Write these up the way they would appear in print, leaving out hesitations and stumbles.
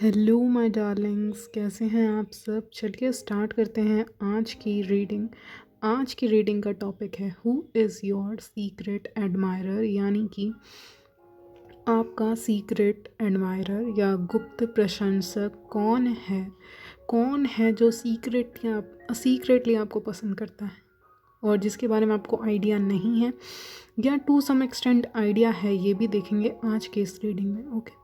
Hello my Darling's, कैसे हैं आप सब। चलिए स्टार्ट करते हैं आज की रीडिंग का टॉपिक है who is your secret admirer, यानी कि आपका सीक्रेट एडमायरर या गुप्त प्रशंसक कौन है जो सीक्रेटली आपको पसंद करता है और जिसके बारे में आपको आइडिया नहीं है या टू सम एक्सटेंट आइडिया है, ये भी देखेंगे आज के इस रीडिंग में। Okay,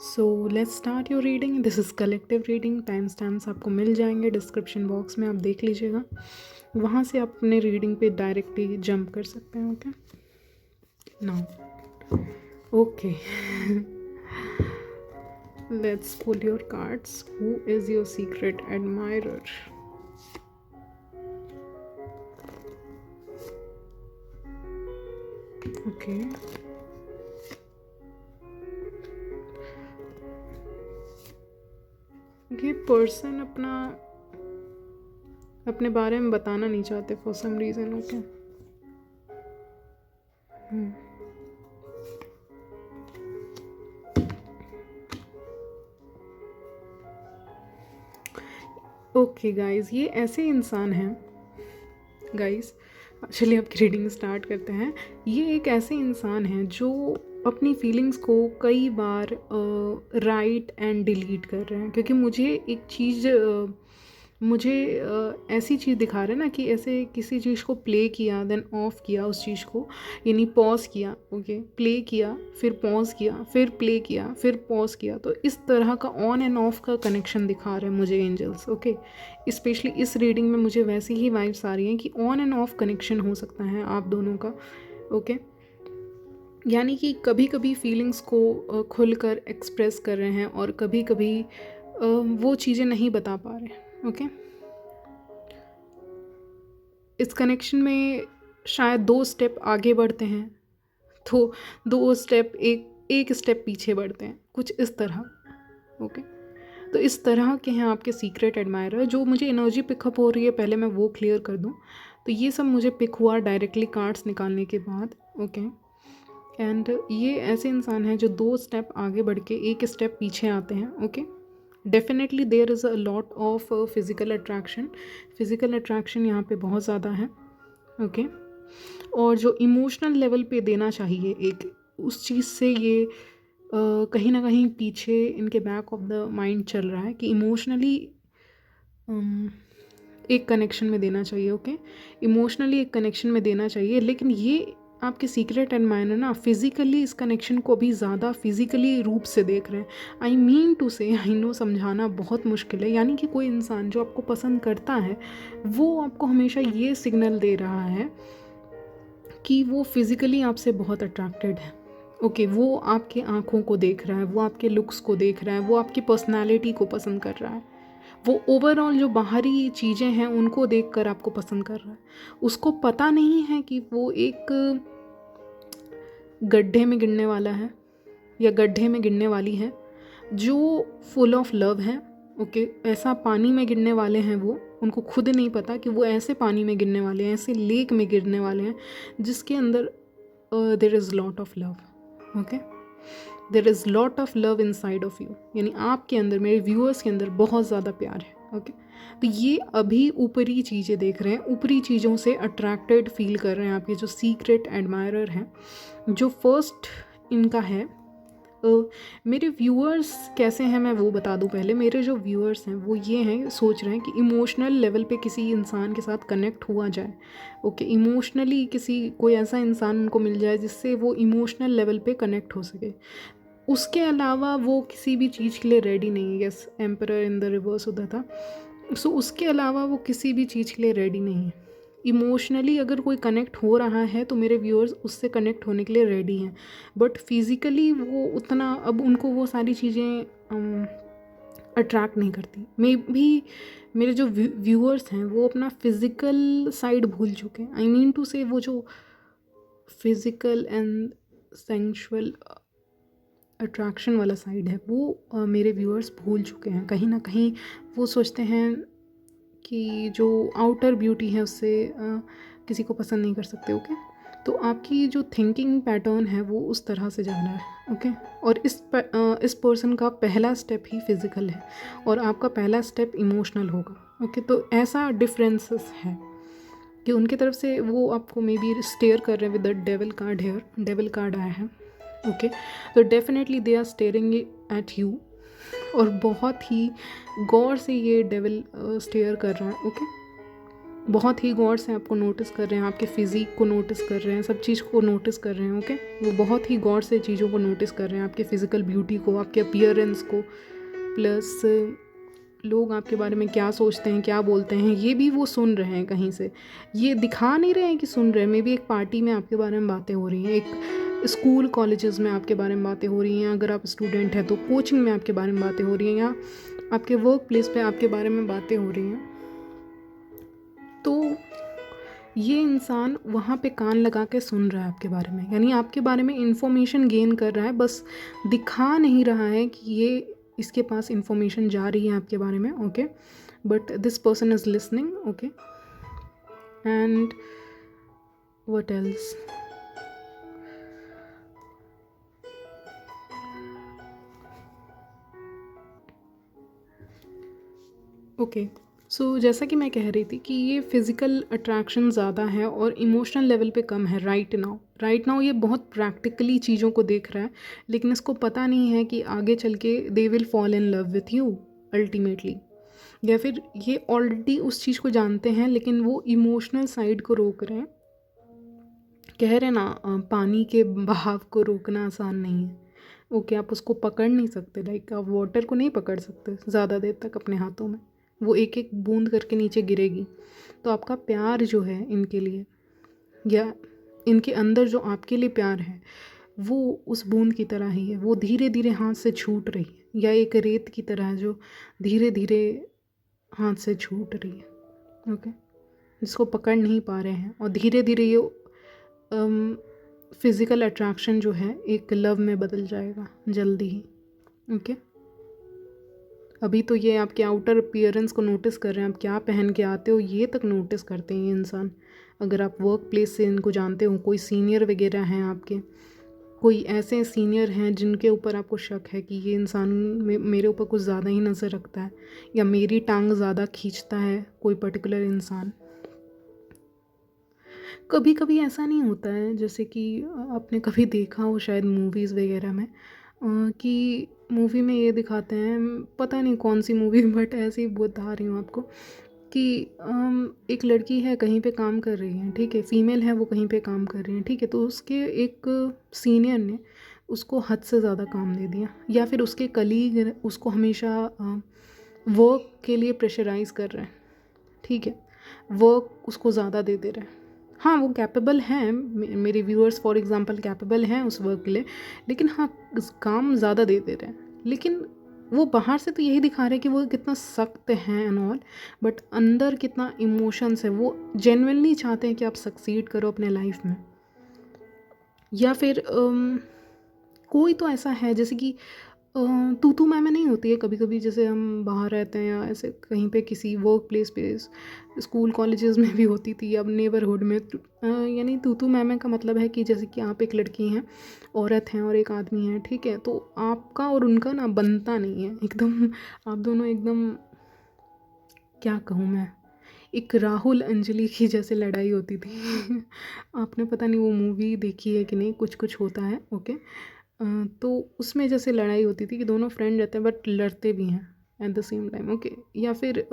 so let's start your reading. This is collective reading. Time stamps आपको मिल जाएंगे डिस्क्रिप्शन बॉक्स में, आप देख लीजिएगा, वहाँ से आप अपने रीडिंग पे डायरेक्टली जंप कर सकते हैं। Okay now, okay, let's pull your cards. Who is your secret admirer? Okay, ये पर्सन अपने बारे में बताना नहीं चाहते for some reason. Okay, okay guys, ये ऐसे इंसान हैं गाइस। चलिए आपकी रीडिंग स्टार्ट करते हैं। ये एक ऐसे इंसान हैं जो अपनी फीलिंग्स को कई बार राइट एंड डिलीट कर रहे हैं, क्योंकि मुझे ऐसी चीज़ दिखा रहे हैं ना कि ऐसे किसी चीज़ को प्ले किया देन ऑफ किया, उस चीज़ को यानी पॉज किया। ओके, प्ले किया फिर पॉज किया फिर प्ले किया फिर पॉज किया, तो इस तरह का ऑन एंड ऑफ का कनेक्शन दिखा रहे हैं मुझे एंजल्स। ओके, स्पेशली इस रीडिंग में मुझे वैसी ही वाइब्स आ रही हैं कि ऑन एंड ऑफ कनेक्शन हो सकता है आप दोनों का। ओके, यानी कि कभी कभी फीलिंग्स को खुलकर एक्सप्रेस कर रहे हैं और कभी कभी वो चीज़ें नहीं बता पा रहे। ओके, इस कनेक्शन में शायद 2 स्टेप आगे बढ़ते हैं तो 2 स्टेप एक स्टेप पीछे बढ़ते हैं, कुछ इस तरह। ओके, तो इस तरह के हैं आपके सीक्रेट एडमायरर। जो मुझे एनर्जी पिकअप हो रही है, पहले मैं वो क्लियर कर दूं। तो ये सब मुझे पिक हुआ डायरेक्टली कार्ड्स निकालने के बाद। ओके, एंड ये ऐसे इंसान हैं जो 2 स्टेप आगे बढ़ के 1 स्टेप पीछे आते हैं। Okay, definitely there is a lot of physical attraction यहाँ पे बहुत ज़्यादा है। ओके, और जो इमोशनल लेवल पे देना चाहिए एक, उस चीज़ से ये कहीं ना कहीं पीछे इनके बैक ऑफ द माइंड चल रहा है कि इमोशनली एक कनेक्शन में देना चाहिए। ओके, इमोशनली एक कनेक्शन में देना चाहिए, लेकिन ये आपके सीक्रेट एडमायरर ना फिज़िकली इस कनेक्शन को भी ज़्यादा फिज़िकली रूप से देख रहे हैं। आई मीन टू से, आई नो समझाना बहुत मुश्किल है, यानी कि कोई इंसान जो आपको पसंद करता है वो आपको हमेशा ये सिग्नल दे रहा है कि वो फिज़िकली आपसे बहुत अट्रैक्टेड है। ओके, वो आपके आँखों को देख रहा है, वो आपके लुक्स को देख रहा है, वो आपकी पर्सनालिटी को पसंद कर रहा है, वो ओवरऑल जो बाहरी चीज़ें हैं उनको देखकर आपको पसंद कर रहा है। उसको पता नहीं है कि वो एक गड्ढे में गिरने वाला है या गड्ढे में गिरने वाली है जो फुल ऑफ लव है। ओके, ऐसा पानी में गिरने वाले हैं वो, उनको खुद नहीं पता कि वो ऐसे पानी में गिरने वाले हैं, ऐसे लेक में गिरने वाले हैं जिसके अंदर there is lot of love. Okay, there is lot of love inside of you, यानी आपके अंदर, मेरे व्यूअर्स के अंदर बहुत ज़्यादा प्यार है। ओके, तो ये अभी ऊपरी चीज़ें देख रहे हैं, ऊपरी चीज़ों से अट्रैक्टेड फील कर रहे हैं आपके जो सीक्रेट एडमायरर हैं। जो फर्स्ट इनका है, मेरे व्यूअर्स कैसे हैं मैं वो बता दूं पहले। मेरे जो व्यूअर्स हैं वो ये हैं, सोच रहे हैं कि इमोशनल लेवल पे किसी इंसान के साथ कनेक्ट हुआ जाए। ओके, इमोशनली कोई ऐसा इंसान उनको मिल जाए जिससे वो इमोशनल लेवल पे कनेक्ट हो सके। उसके अलावा वो किसी भी चीज़ के लिए रेडी नहीं है। Yes, emperor in the reverse होता था। सो उसके अलावा वो किसी भी चीज़ के लिए रेडी नहीं है। इमोशनली अगर कोई कनेक्ट हो रहा है तो मेरे व्यूअर्स उससे कनेक्ट होने के लिए रेडी हैं, बट फिज़िकली वो उतना, अब उनको वो सारी चीज़ें अट्रैक्ट नहीं करती। मे भी मेरे जो व्यूअर्स हैं वो अपना फिज़िकल साइड भूल चुके हैं। आई मीन टू से वो जो फिज़िकल एंड सेंशुअल अट्रैक्शन वाला साइड है वो मेरे व्यूअर्स भूल चुके हैं कहीं ना कहीं। वो सोचते हैं कि जो आउटर ब्यूटी है उससे किसी को पसंद नहीं कर सकते। ओके, तो आपकी जो थिंकिंग पैटर्न है वो उस तरह से जा रहा है, ओके। और इस पर्सन का पहला स्टेप ही फिज़िकल है और आपका पहला स्टेप इमोशनल होगा, ओके। तो ऐसा डिफरेंसेस है कि उनकी तरफ से वो आपको मे बी स्टेयर कर रहे हैं with the devil card here, devil card आया है, ओके। तो definitely they are staring at you और बहुत ही गौर से ये डेविल स्टेयर कर रहा है, ओके। बहुत ही गौर से आपको नोटिस कर रहे हैं, आपके फिज़िक को नोटिस कर रहे हैं, सब चीज़ को नोटिस कर रहे हैं, ओके। वो बहुत ही गौर से चीज़ों को नोटिस कर रहे हैं, आपके फ़िज़िकल ब्यूटी को, आपके अपीयरेंस को, प्लस लोग आपके बारे में क्या सोचते हैं, क्या बोलते हैं, ये भी वो सुन रहे हैं कहीं से। ये दिखा नहीं रहे हैं कि सुन रहे हैं, मे बी एक पार्टी में आपके बारे में बातें हो रही हैं, एक स्कूल कॉलेजेस में आपके बारे में बातें हो रही हैं, अगर आप स्टूडेंट हैं तो कोचिंग में आपके बारे में बातें हो रही हैं, या आपके वर्क प्लेस पे आपके बारे में बातें हो रही हैं। तो ये इंसान वहाँ पे कान लगा के सुन रहा है आपके बारे में, यानी आपके बारे में इन्फॉर्मेशन गेन कर रहा है, बस दिखा नहीं रहा है कि ये इसके पास इन्फॉर्मेशन जा रही है आपके बारे में, okay. But this person is listening, okay. And what else, okay. So जैसा कि मैं कह रही थी कि ये फिज़िकल अट्रैक्शन ज़्यादा है और इमोशनल लेवल पे कम है राइट नाउ ये बहुत प्रैक्टिकली चीज़ों को देख रहा है, लेकिन इसको पता नहीं है कि आगे चल के they will fall in love with you ultimately, या फिर ये ऑलरेडी उस चीज़ को जानते हैं लेकिन वो इमोशनल साइड को रोक रहे हैं। कह रहे ना पानी के बहाव को रोकना आसान नहीं है, ओके। आप उसको पकड़ नहीं सकते, लाइक आप वाटर को नहीं पकड़ सकते ज़्यादा देर तक अपने हाथों में, वो एक एक बूंद करके नीचे गिरेगी। तो आपका प्यार जो है इनके लिए, या इनके अंदर जो आपके लिए प्यार है, वो उस बूंद की तरह ही है, वो धीरे धीरे हाथ से छूट रही है, या एक रेत की तरह जो धीरे धीरे हाथ से छूट रही है, ओके। जिसको पकड़ नहीं पा रहे हैं, और धीरे धीरे ये फिज़िकल अट्रैक्शन जो है एक लव में बदल जाएगा जल्दी ही, ओके। अभी तो ये आपके आउटर अपीयरेंस को नोटिस कर रहे हैं, आप क्या पहन के आते हो ये तक नोटिस करते हैं ये इंसान। अगर आप वर्क प्लेस से इनको जानते हो, कोई सीनियर वगैरह हैं आपके, कोई ऐसे सीनियर हैं जिनके ऊपर आपको शक है कि ये इंसान मेरे ऊपर कुछ ज़्यादा ही नज़र रखता है, या मेरी टांग ज़्यादा खींचता है कोई पर्टिकुलर इंसान। कभी कभी ऐसा नहीं होता है, जैसे कि आपने कभी देखा हो शायद मूवीज़ वगैरह में, कि मूवी में ये दिखाते हैं, पता नहीं कौन सी मूवी बट ऐसे ही बता रही हूँ आपको, कि एक लड़की है कहीं पे काम कर रही है, ठीक है, फीमेल है, वो कहीं पे काम कर रही है, ठीक है। तो उसके एक सीनियर ने उसको हद से ज़्यादा काम दे दिया, या फिर उसके कलीग उसको हमेशा वर्क के लिए प्रेशराइज़ कर रहे हैं, ठीक है, वर्क उसको ज़्यादा दे दे रहे हैं। हाँ, वो कैपेबल हैं, मेरे व्यूअर्स फॉर एग्जांपल कैपेबल हैं उस वर्क के लिए, लेकिन हाँ काम ज़्यादा दे दे रहे हैं। लेकिन वो बाहर से तो यही दिखा रहे हैं कि वो कितना सख्त हैं एंड ऑल, बट अंदर कितना इमोशंस है, वो जेन्युइनली चाहते हैं कि आप सक्सीड करो अपने लाइफ में। या फिर कोई तो ऐसा है जैसे कि तू तू मैं नहीं होती है कभी कभी, जैसे हम बाहर रहते हैं या ऐसे कहीं पे किसी वर्क प्लेस पे, स्कूल कॉलेजेस में भी होती थी, अब नेबरहुड में यानी तू तू मैं का मतलब है कि जैसे कि आप एक लड़की हैं, औरत हैं और एक आदमी है, ठीक है, तो आपका और उनका ना बनता नहीं है एकदम, आप दोनों एकदम, क्या कहूँ मैं, एक राहुल अंजलि की जैसे लड़ाई होती थी आपने पता नहीं वो मूवी देखी है कि नहीं, कुछ कुछ होता है, ओके। तो उसमें जैसे लड़ाई होती थी कि दोनों फ्रेंड रहते हैं बट लड़ते भी हैं at the same time, okay. या फिर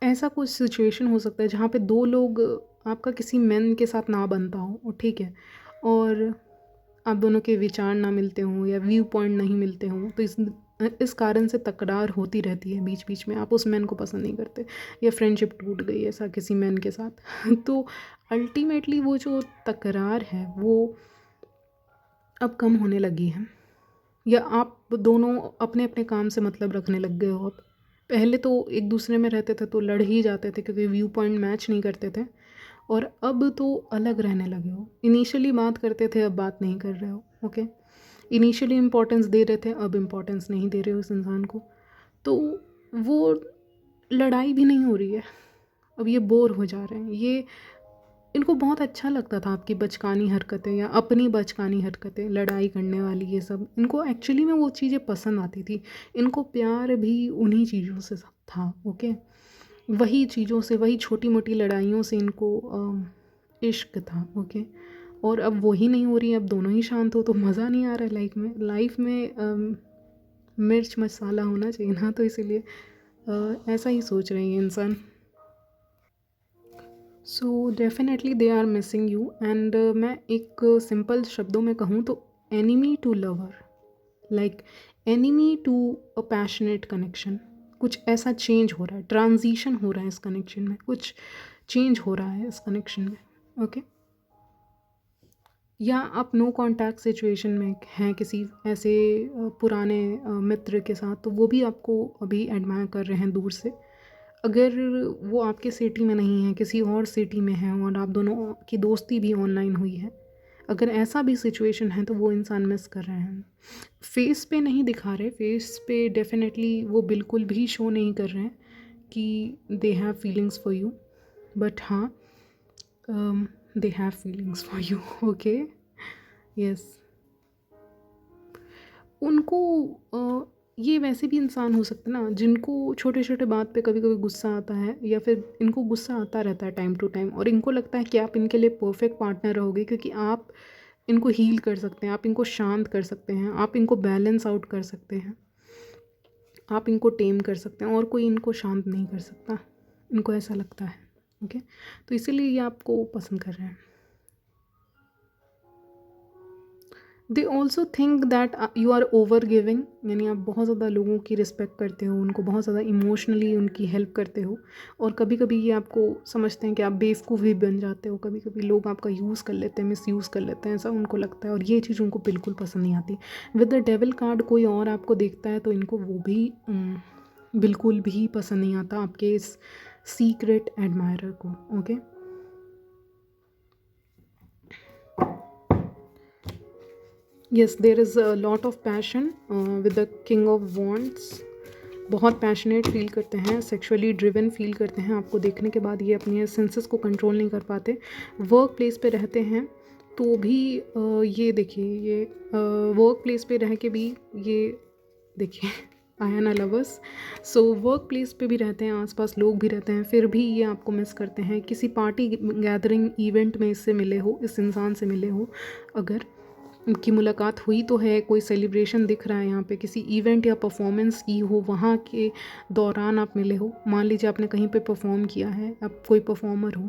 ऐसा कुछ सिचुएशन हो सकता है जहाँ पे दो लोग, आपका किसी मैन के साथ ना बनता हो, ठीक है, और आप दोनों के विचार ना मिलते हों या व्यू पॉइंट नहीं मिलते हों, तो इस कारण से तकरार होती रहती है बीच बीच में, आप उस मैन को पसंद नहीं करते, या फ्रेंडशिप टूट गई ऐसा किसी मैन के साथ तो अल्टीमेटली वो जो तकरार है वो अब कम होने लगी है, या आप दोनों अपने अपने काम से मतलब रखने लग गए हो। अब पहले तो एक दूसरे में रहते थे तो लड़ ही जाते थे क्योंकि व्यू पॉइंट मैच नहीं करते थे, और अब तो अलग रहने लगे हो। इनिशियली बात करते थे, अब बात नहीं कर रहे हो, ओके। इनिशियली इम्पोर्टेंस दे रहे थे, अब इम्पोर्टेंस नहीं दे रहे हो उस इंसान को, तो वो लड़ाई भी नहीं हो रही है, अब ये बोर हो जा रहे हैं, ये इनको बहुत अच्छा लगता था आपकी बचकानी हरकतें या अपनी बचकानी हरकतें, लड़ाई करने वाली ये सब। इनको एक्चुअली में वो चीज़ें पसंद आती थी। इनको प्यार भी उन्हीं चीज़ों से था, ओके। वही चीज़ों से, वही छोटी मोटी लड़ाइयों से इनको इश्क था, ओके। और अब वही नहीं हो रही, अब दोनों ही शांत हो तो मज़ा नहीं आ रहा है लाइफ में। लाइफ में मिर्च मसाला होना चाहिए ना, तो इसीलिए ऐसा ही सोच रही है इंसान। So definitely they are missing you. And मैं एक सिंपल शब्दों में कहूँ तो enemy to lover, like enemy to a passionate connection. कुछ ऐसा चेंज हो रहा है, ट्रांजिशन हो रहा है इस कनेक्शन में, कुछ चेंज हो रहा है इस कनेक्शन में, ओके। या आप नो कांटेक्ट सिचुएशन में हैं किसी ऐसे पुराने मित्र के साथ, तो वो भी आपको अभी एडमायर कर रहे हैं दूर से। अगर वो आपके सिटी में नहीं है, किसी और सिटी में है, और आप दोनों की दोस्ती भी ऑनलाइन हुई है, अगर ऐसा भी सिचुएशन है तो वो इंसान मिस कर रहे हैं। फेस पे नहीं दिखा रहे, फेस पे डेफिनेटली वो बिल्कुल भी शो नहीं कर रहे हैं कि they have feelings for you, but हाँ, they have feelings for you, okay. Yes, उनको ये वैसे भी इंसान हो सकते हैं ना जिनको छोटे छोटे बात पे कभी कभी गुस्सा आता है, या फिर इनको गुस्सा आता रहता है टाइम टू टाइम, और इनको लगता है कि आप इनके लिए परफेक्ट पार्टनर रहोगे क्योंकि आप इनको हील कर सकते हैं, आप इनको शांत कर सकते हैं, आप इनको बैलेंस आउट कर सकते हैं, आप इनको टेम कर सकते हैं, और कोई इनको शांत नहीं कर सकता। इनको ऐसा लगता है, ओके। तो इसीलिए ये आपको पसंद कर रहे हैं। They also think that you are over giving, यानी आप बहुत ज़्यादा लोगों की रिस्पेक्ट करते हो, उनको बहुत ज़्यादा इमोशनली उनकी हेल्प करते हो, और कभी कभी ये आपको समझते हैं कि आप बेवकूफ़ भी बन जाते हो, कभी कभी लोग आपका यूज़ कर लेते हैं, मिस यूज़ कर लेते हैं, ऐसा उनको लगता है, और ये चीज़ उनको बिल्कुल पसंद नहीं आती। विद द डेविल कार्ड कोई और आपको देखता है तो इनको वो भी बिल्कुल भी पसंद नहीं आता, आपके इस सीक्रेट एडमायरर को, okay. Yes, there is a lot of passion with the king of wands. बहुत पैशनेट फील करते हैं, सेक्सुअली ड्रिवन फील करते हैं। आपको देखने के बाद ये अपने सेंसेस को कंट्रोल नहीं कर पाते। वर्क प्लेस पे रहते हैं तो भी ये देखिए, ये वर्क प्लेस पे रह के भी ये देखिए आयना लवर्स। सो वर्क प्लेस पे भी रहते हैं, आसपास लोग भी रहते हैं, फिर भी ये आपको मिस करते हैं। किसी पार्टी गैदरिंग इवेंट में इससे मिले हो, इस इंसान से मिले हो, अगर की मुलाकात हुई तो है, कोई सेलिब्रेशन दिख रहा है यहाँ पे, किसी इवेंट या परफॉर्मेंस की हो, वहाँ के दौरान आप मिले हो। मान लीजिए आपने कहीं पे परफॉर्म किया है, आप कोई परफॉर्मर हो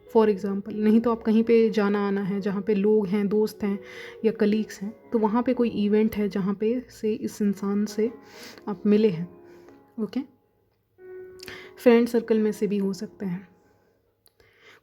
फॉर एग्ज़ाम्पल, नहीं तो आप कहीं पे जाना आना है जहाँ पे लोग हैं, दोस्त हैं या कलीग्स हैं, तो वहाँ पे कोई इवेंट है जहाँ पे से इस इंसान से आप मिले हैं, ओके। फ्रेंड सर्कल में से भी हो सकते हैं,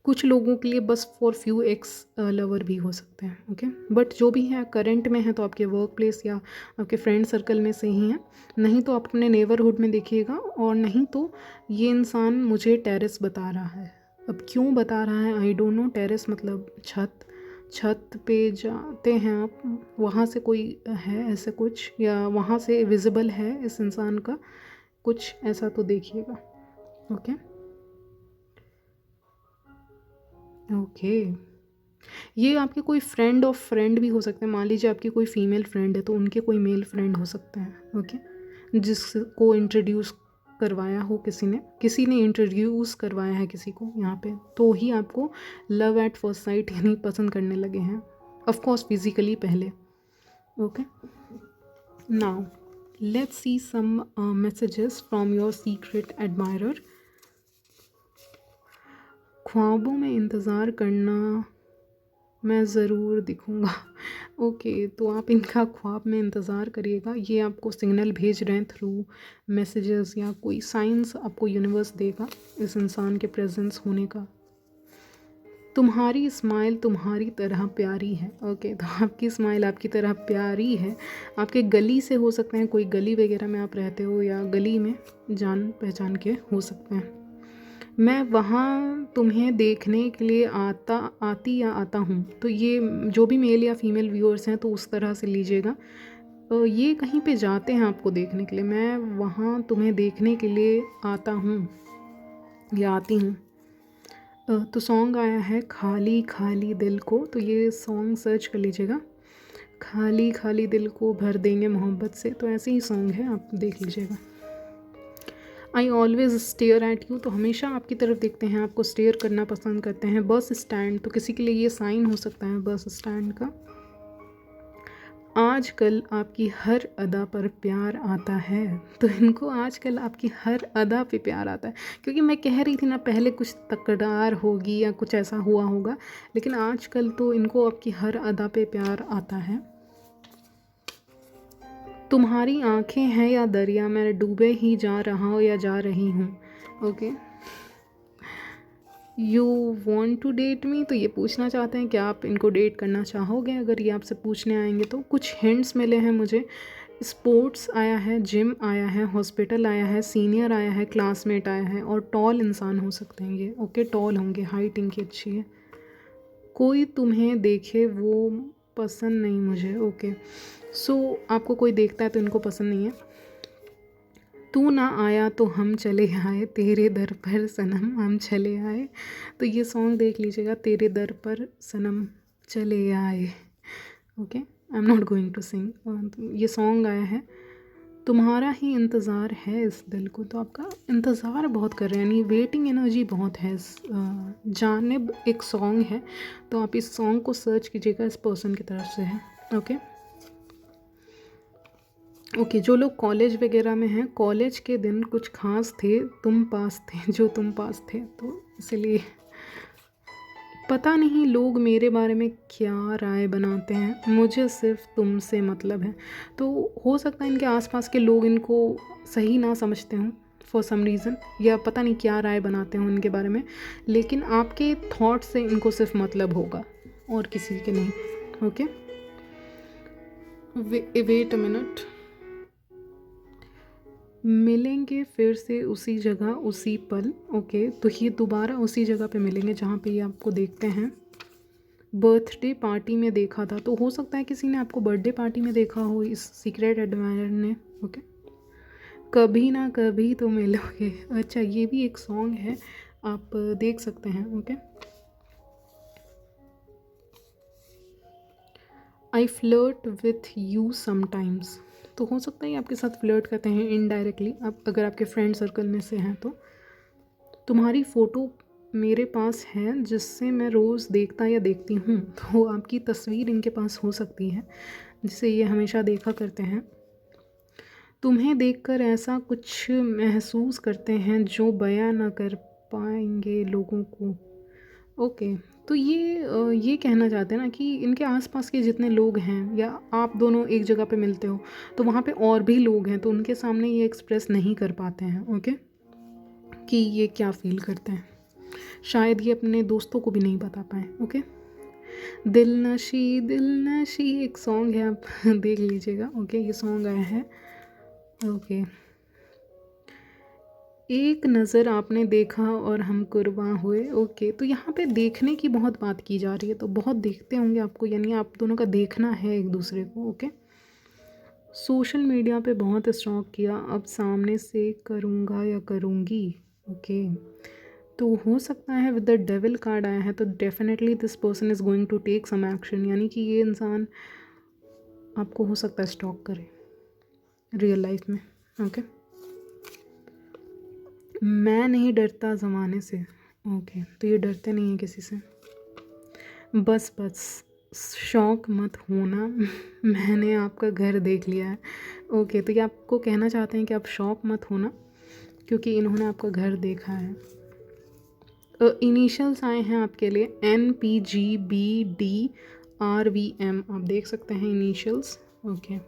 कुछ लोगों के लिए बस फॉर फ्यू एक्स लवर भी हो सकते हैं, ओके। बट जो भी है करंट में है तो आपके वर्क प्लेस या आपके फ्रेंड सर्कल में से ही हैं, नहीं तो आप अपने नेबरहुड में देखिएगा, और नहीं तो ये इंसान मुझे टेरेस बता रहा है। अब क्यों बता रहा है आई डोंट नो। टेरेस मतलब छत, छत पे जाते हैं आप, वहाँ से कोई है ऐसे कुछ, या वहाँ से विजिबल है इस इंसान का कुछ ऐसा, तो देखिएगा, ओके। ओके, ये आपके कोई फ्रेंड ऑफ फ्रेंड भी हो सकते हैं। मान लीजिए आपकी कोई फीमेल फ्रेंड है तो उनके कोई मेल फ्रेंड हो सकते हैं, ओके, जिसको इंट्रोड्यूस करवाया हो किसी ने इंट्रोड्यूस करवाया है किसी को यहाँ पे, तो ही आपको लव एट फर्स्ट साइट यानी पसंद करने लगे हैं, ऑफ कोर्स फिजिकली पहले, okay. Now let's see some messages from your secret admirer. ख्वाबों में इंतज़ार करना, मैं ज़रूर दिखूँगा। ओके, तो आप इनका ख्वाब में इंतज़ार करिएगा। ये आपको सिग्नल भेज रहे हैं थ्रू मैसेजेस, या कोई साइंस आपको यूनिवर्स देगा इस इंसान के प्रेजेंस होने का। तुम्हारी स्माइल तुम्हारी तरह प्यारी है, ओके। तो आपकी स्माइल आपकी तरह प्यारी है। आपके गली से हो सकते हैं, कोई गली वगैरह में आप रहते हो, या गली में जान पहचान के हो सकते हैं। मैं वहाँ तुम्हें देखने के लिए आती या आता हूँ। तो ये जो भी मेल या फीमेल व्यूअर्स हैं तो उस तरह से लीजिएगा। ये कहीं पे जाते हैं आपको देखने के लिए, मैं वहाँ तुम्हें देखने के लिए आता हूँ या आती हूँ। तो सॉन्ग आया है खाली खाली दिल को, तो ये सॉन्ग सर्च कर लीजिएगा, खाली खाली दिल को भर देंगे मोहब्बत से, तो ऐसे ही सॉन्ग है, आप देख लीजिएगा। I always stare at you, तो हमेशा आपकी तरफ देखते हैं, आपको स्टेयर करना पसंद करते हैं। बस स्टैंड, तो किसी के लिए ये साइन हो सकता है बस स्टैंड का। आजकल आपकी हर अदा पर प्यार आता है, तो इनको आजकल आपकी हर अदा पे प्यार आता है, क्योंकि मैं कह रही थी ना पहले कुछ तकरार होगी या कुछ ऐसा हुआ होगा, लेकिन आजकल तो इनको आपकी हर अदा पे प्यार आता है। तुम्हारी आंखें हैं या दरिया, मैं डूबे ही जा रहा हूँ या जा रही हूँ। Okay, you want to date me, तो ये पूछना चाहते हैं कि आप इनको डेट करना चाहोगे, अगर ये आपसे पूछने आएंगे तो। कुछ हिंट्स मिले हैं मुझे, स्पोर्ट्स आया है, जिम आया है, हॉस्पिटल आया है, सीनियर आया है, क्लासमेट आया है, और टॉल इंसान हो सकते हैं ये। ओके, टॉल होंगे, हाइट इनकी अच्छी है। कोई तुम्हें देखे वो पसंद नहीं मुझे। ओके, सो आपको कोई देखता है तो इनको पसंद नहीं है। तू ना आया तो हम चले आए, तेरे दर पर सनम हम चले आए, तो ये सॉन्ग देख लीजिएगा, तेरे दर पर सनम चले आए। Okay, I am not going to sing. ये सॉन्ग आया है, तुम्हारा ही इंतज़ार है इस दिल को, तो आपका इंतज़ार बहुत कर रहे हैं, यानी वेटिंग एनर्जी बहुत है इस जानिब। एक सॉन्ग है, तो आप इस सॉन्ग को सर्च कीजिएगा, इस पर्सन की तरफ से है। ओके ओके, जो लोग कॉलेज वगैरह में हैं, कॉलेज के दिन कुछ खास थे, तुम पास थे जो तुम पास थे, तो इसलिए पता नहीं लोग मेरे बारे में क्या राय बनाते हैं, मुझे सिर्फ तुमसे मतलब है। तो हो सकता है इनके आसपास के लोग इनको सही ना समझते हों फॉर सम रीज़न, या पता नहीं क्या राय बनाते हों इनके बारे में, लेकिन आपके थॉट से इनको सिर्फ मतलब होगा और किसी के नहीं। ओके, वेट अ मिनट, मिलेंगे फिर से उसी जगह उसी पल। ओके, तो ये दोबारा उसी जगह पे मिलेंगे जहाँ पे ये आपको देखते हैं। बर्थडे पार्टी में देखा था, तो हो सकता है किसी ने आपको बर्थडे पार्टी में देखा हो, इस सीक्रेट एडमायरर ने। ओके, कभी ना कभी तो मिलोगे, अच्छा ये भी एक सॉन्ग है, आप देख सकते हैं। Okay, I flirt with you sometimes, तो हो सकता है आपके साथ फ्लर्ट करते हैं इनडायरेक्टली, आप अगर आपके फ्रेंड सर्कल में से हैं तो। तुम्हारी फ़ोटो मेरे पास है जिससे मैं रोज़ देखता या देखती हूँ, तो आपकी तस्वीर इनके पास हो सकती है जिसे ये हमेशा देखा करते हैं। तुम्हें देखकर ऐसा कुछ महसूस करते हैं जो बयां ना कर पाएंगे लोगों को। ओके, तो ये कहना चाहते हैं ना कि इनके आसपास के जितने लोग हैं, या आप दोनों एक जगह पे मिलते हो तो वहाँ पे और भी लोग हैं, तो उनके सामने ये एक्सप्रेस नहीं कर पाते हैं। ओके, कि ये क्या फ़ील करते हैं, शायद ये अपने दोस्तों को भी नहीं बता पाए। ओके, दिल नशी एक सॉन्ग है, आप देख लीजिएगा। ओके, ये सॉन्ग आया है। ओके, एक नज़र आपने देखा और हम कुर्बान हुए। ओके, तो यहाँ पे देखने की बहुत बात की जा रही है, तो बहुत देखते होंगे आपको, यानी आप दोनों का देखना है एक दूसरे को। ओके, सोशल मीडिया पे बहुत स्टॉक किया, अब सामने से करूँगा या करूँगी। ओके, तो हो सकता है विद द डेविल कार्ड आया है, तो definitely this person is going to take some action, यानी कि ये इंसान आपको हो सकता है स्टॉक करे रियल लाइफ में। ओके, मैं नहीं डरता ज़माने से। ओके, तो ये डरते नहीं हैं किसी से। बस शौक मत होना, मैंने आपका घर देख लिया है। ओके, तो ये आपको कहना चाहते हैं कि आप शौक मत होना, क्योंकि इन्होंने आपका घर देखा है। इनिशियल्स आए हैं आपके लिए, NPGBDRVM, आप देख सकते हैं इनिशियल्स। ओके,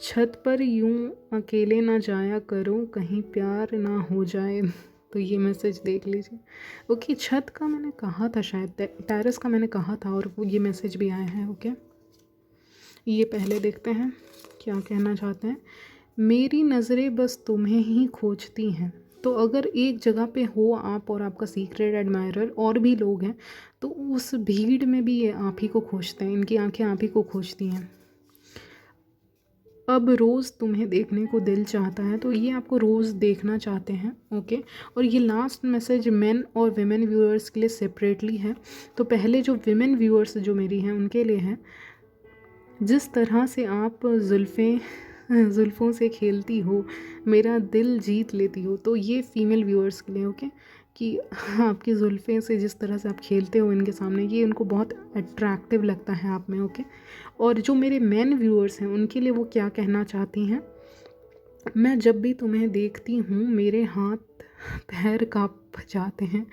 छत पर यूं अकेले ना जाया करो, कहीं प्यार ना हो जाए, तो ये मैसेज देख लीजिए। ओके, छत का मैंने कहा था, शायद टेरेस का मैंने कहा था, और वो ये मैसेज भी आया है। ओके, ये पहले देखते हैं क्या कहना चाहते हैं। मेरी नज़रें बस तुम्हें ही खोजती हैं, तो अगर एक जगह पे हो आप और आपका सीक्रेट एडमायरर और भी लोग हैं, तो उस भीड़ में भी ये आप ही को खोजते हैं, इनकी आंखें आप ही को खोजती हैं। अब रोज़ तुम्हें देखने को दिल चाहता है, तो ये आपको रोज़ देखना चाहते हैं, ओके। और ये लास्ट मैसेज मेन और विमेन व्यूअर्स के लिए सेपरेटली है। तो पहले जो विमेन व्यूअर्स जो मेरी हैं उनके लिए है, जिस तरह से आप जुल्फ़ों से खेलती हो, मेरा दिल जीत लेती हो, तो ये फीमेल व्यूअर्स के लिए, ओके। कि आपकी जुल्फ़े से जिस तरह से आप खेलते हो इनके सामने, ये उनको बहुत अट्रैक्टिव लगता है आप में, ओके। और जो मेरे मेन व्यूअर्स हैं उनके लिए वो क्या कहना चाहती हैं, मैं जब भी तुम्हें देखती हूँ मेरे हाथ पैर काँप जाते हैं,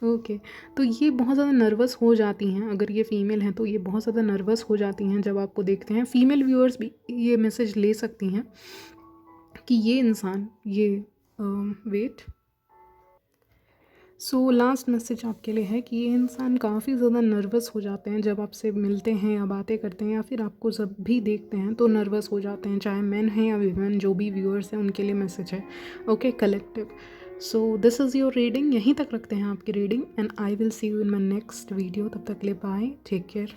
ओके। तो ये बहुत ज़्यादा नर्वस हो जाती हैं, अगर ये फ़ीमेल हैं तो ये बहुत ज़्यादा नर्वस हो जाती हैं जब आपको देखते हैं। फ़ीमेल व्यूअर्स भी ये मैसेज ले सकती हैं कि ये इंसान ये वेट सो लास्ट मैसेज आपके लिए है कि ये इंसान काफ़ी ज़्यादा नर्वस हो जाते हैं जब आपसे मिलते हैं या बातें करते हैं या फिर आपको जब भी देखते हैं तो नर्वस हो जाते हैं, चाहे मेन हैं या वीमेन, जो भी व्यूअर्स हैं उनके लिए मैसेज है, okay, collective. So this is your reading, यहीं तक रखते हैं आपकी reading and I will see you in my next video. तब तक के लिए बाय, टेक केयर।